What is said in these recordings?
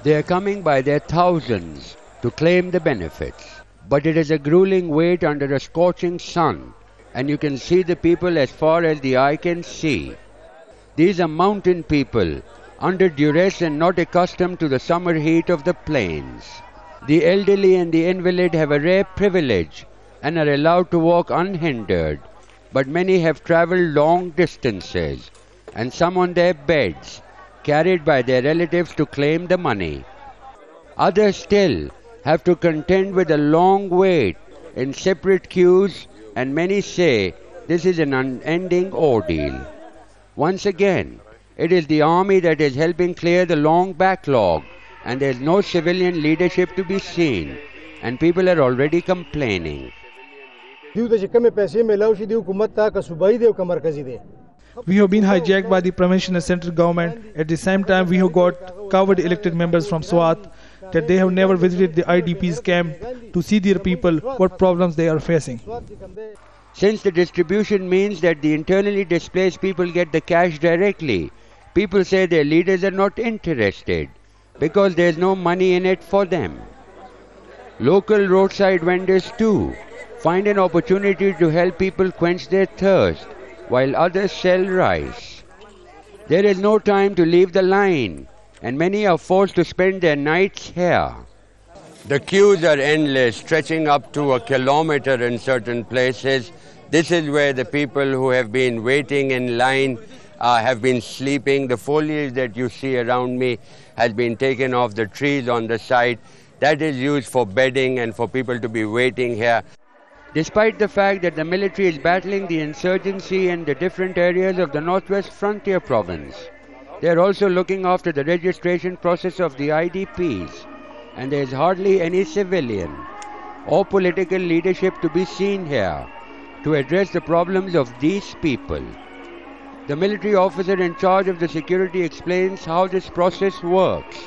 They are coming by their thousands to claim the benefits. But it is a grueling wait under a scorching sun, and you can see the people as far as the eye can see. These are mountain people, under duress and not accustomed to the summer heat of the plains. The elderly and the invalid have a rare privilege and are allowed to walk unhindered, but many have travelled long distances, and some on their beds, carried by their relatives to claim the money. Others still have to contend with a long wait in separate queues, and many say this is an unending ordeal. Once again, it is the army that is helping clear the long backlog, and there is no civilian leadership to be seen, and people are already complaining. We have been hijacked by the provincial and central government. At the same time, we have got coward elected members from Swat that they have never visited the IDP's camp to see their people, what problems they are facing. Since the distribution means that the internally displaced people get the cash directly, people say their leaders are not interested because there is no money in it for them. Local roadside vendors too find an opportunity to help people quench their thirst while others sell rice. There is no time to leave the line, and many are forced to spend their nights here. The queues are endless, stretching up to a kilometer in certain places. This is where the people who have been waiting in line have been sleeping. The foliage that you see around me has been taken off the trees on the side. That is used for bedding and for people to be waiting here. Despite the fact that the military is battling the insurgency in the different areas of the Northwest Frontier Province, they are also looking after the registration process of the IDPs, and there is hardly any civilian or political leadership to be seen here to address the problems of these people. The military officer in charge of the security explains how this process works.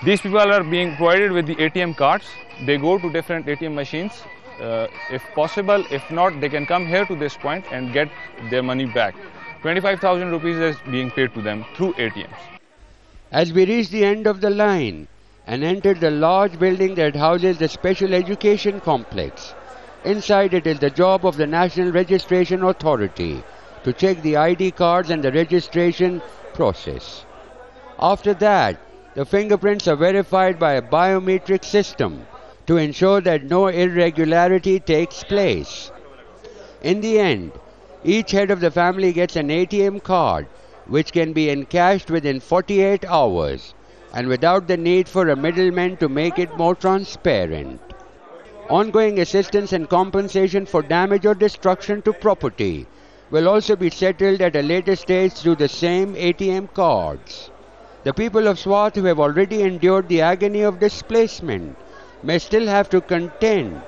These people are being provided with the ATM cards. They go to different ATM machines. If possible, if not, they can come here to this point and get their money back. 25,000 rupees is being paid to them through ATMs. As we reach the end of the line and enter the large building that houses the special education complex, inside it is the job of the National Registration Authority to check the ID cards and the registration process. After that, the fingerprints are verified by a biometric system to ensure that no irregularity takes place. In the end, each head of the family gets an ATM card which can be encashed within 48 hours and without the need for a middleman to make it more transparent. Ongoing assistance and compensation for damage or destruction to property will also be settled at a later stage through the same ATM cards. The people of Swat who have already endured the agony of displacement may still have to contend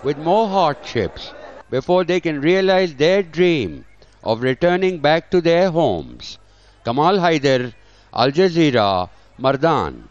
with more hardships before they can realize their dream of returning back to their homes. Kamal Haider, Al Jazeera, Mardan.